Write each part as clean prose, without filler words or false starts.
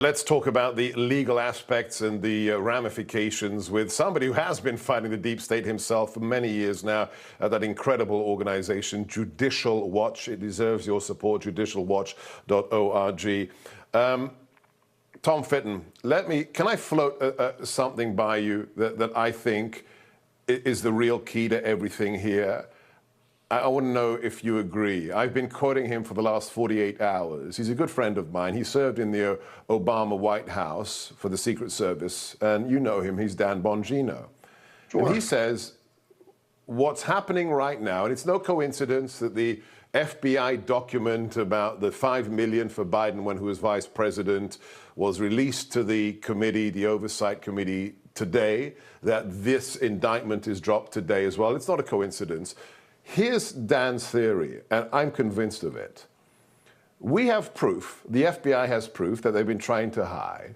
Let's talk about the legal aspects and the ramifications with somebody who has been fighting the deep state himself for many years now, that incredible organization, Judicial Watch. It deserves your support, judicialwatch.org. Tom Fitton, can I float something by you that I think is the real key to everything here? I want to know if you agree. I've been quoting him for the last 48 hours. He's a good friend of mine. He served in the Obama White House for the Secret Service, and you know him. He's Dan Bongino. Sure. And he says, what's happening right now, and it's no coincidence that the FBI document about the $5 million for Biden when he was vice president was released to the committee, the Oversight Committee, today, that this indictment is dropped today as well. It's not a coincidence. Here's Dan's theory, and I'm convinced of it. We have proof, the FBI has proof that they've been trying to hide,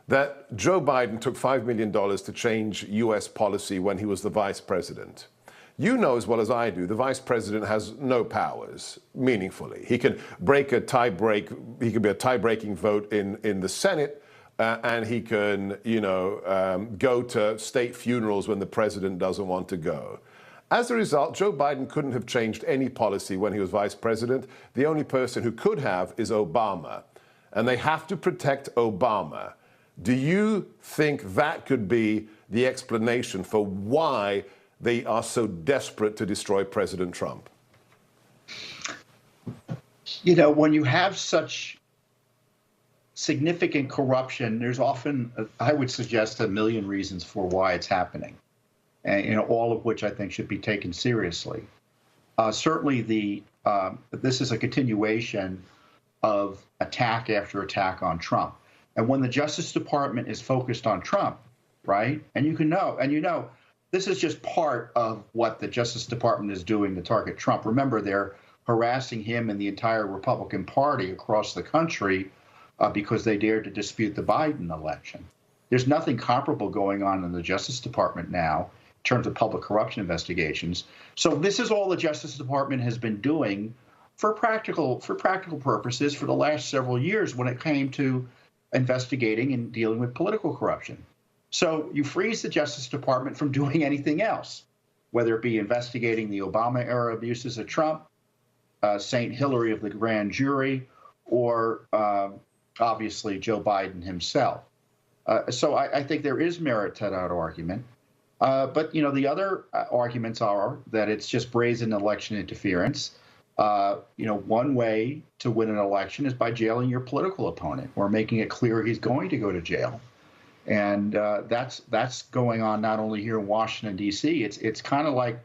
that Joe Biden took $5 million to change U.S. policy when he was the vice president. You know as well as I do, the vice president has no powers, meaningfully. He can break a he can be a tie-breaking vote in the Senate, and he can, go to state funerals when the president doesn't want to go. As a result, Joe Biden couldn't have changed any policy when he was vice president. The only person who could have is Obama, and they have to protect Obama. Do you think that could be the explanation for why they are so desperate to destroy President Trump? You know, when you have such significant corruption, there's often, I would suggest, a million reasons for why it's happening, and all of which I think should be taken seriously. Certainly, this is a continuation of attack after attack on Trump. And when the Justice Department is focused on Trump, right, and you know, this is just part of what the Justice Department is doing to target Trump. Remember, they're harassing him and the entire Republican Party across the country because they dared to dispute the Biden election. There's nothing comparable going on in the Justice Department now in terms of public corruption investigations. So this is all the Justice Department has been doing for practical purposes for the last several years when it came to investigating and dealing with political corruption. So you freeze the Justice Department from doing anything else, whether it be investigating the Obama-era abuses of Trump, St. Hillary of the grand jury, or obviously Joe Biden himself. So I think there is merit to that argument. But, the other arguments are that it's just brazen election interference. One way to win an election is by jailing your political opponent or making it clear he's going to go to jail. And that's going on not only here in Washington, D.C. It's kind of like,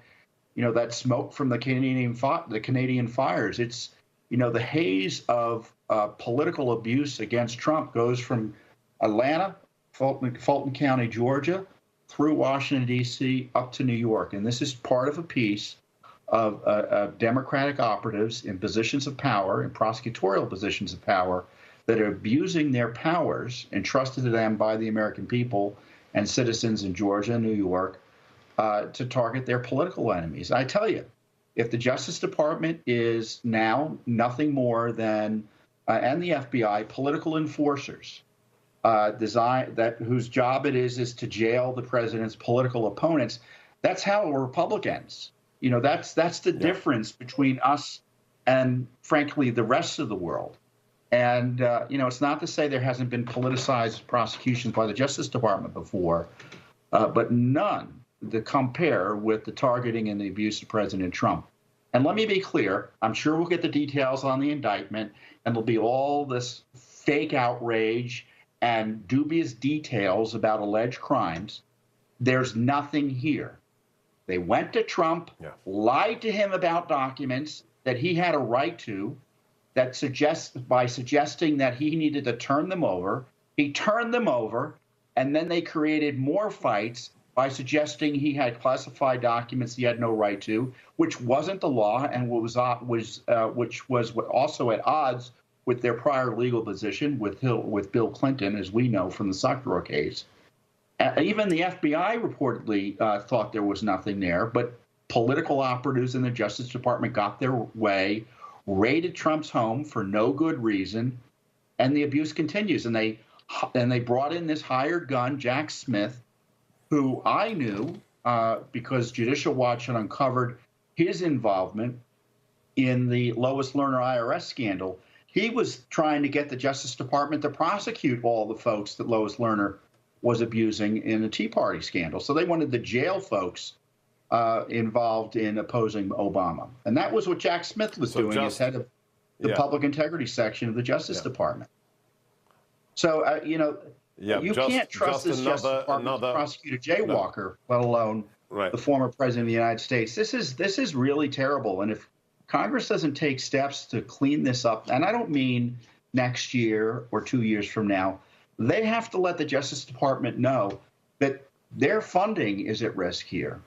that smoke from the Canadian fires. It's, the haze of political abuse against Trump goes from Atlanta, Fulton County, Georgia, through Washington, D.C., up to New York. And this is part of a piece of Democratic operatives in positions of power, in prosecutorial positions of power, that are abusing their powers entrusted to them by the American people and citizens in Georgia and New York to target their political enemies. I tell you, if the Justice Department is now nothing more than, and the FBI, political enforcers, whose job it is to jail the president's political opponents, that's how a republic ends. That's the difference between us and, frankly, the rest of the world. And, it's not to say there hasn't been politicized prosecutions by the Justice Department before, but none to compare with the targeting and the abuse of President Trump. And let me be clear, I'm sure we'll get the details on the indictment, and there'll be all this fake outrage and dubious details about alleged crimes. There's nothing here. They went to Trump, lied to him about documents that he had a right to, by suggesting that he needed to turn them over. He turned them over, and then they created more fights by suggesting he had classified documents he had no right to, which wasn't the law and which was also at odds with their prior legal position with Bill Clinton, as we know from the Sacro case. Even the FBI reportedly thought there was nothing there, but political operatives in the Justice Department got their way, raided Trump's home for no good reason, and the abuse continues. And they and they brought in this hired gun, Jack Smith, who I knew because Judicial Watch had uncovered his involvement in the Lois Lerner IRS scandal. He was trying to get the Justice Department to prosecute all the folks that Lois Lerner was abusing in the Tea Party scandal. So they wanted the jail folks involved in opposing Obama. And that was what Jack Smith was doing as head of the Public Integrity section of the Justice Department. So, you can't trust this Justice Department to prosecute a jaywalker, let alone the former president of the United States. This is really terrible. And if Congress doesn't take steps to clean this up, and I don't mean next year or 2 years from now, they have to let the Justice Department know that their funding is at risk here.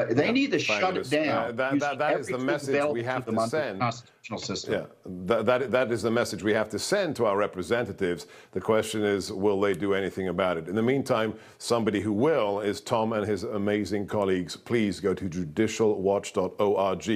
They need to shut it down. That is the message we have to send. Constitutional system. Yeah, that is the message we have to send to our representatives. The question is, will they do anything about it? In the meantime, somebody who will is Tom and his amazing colleagues. Please go to judicialwatch.org.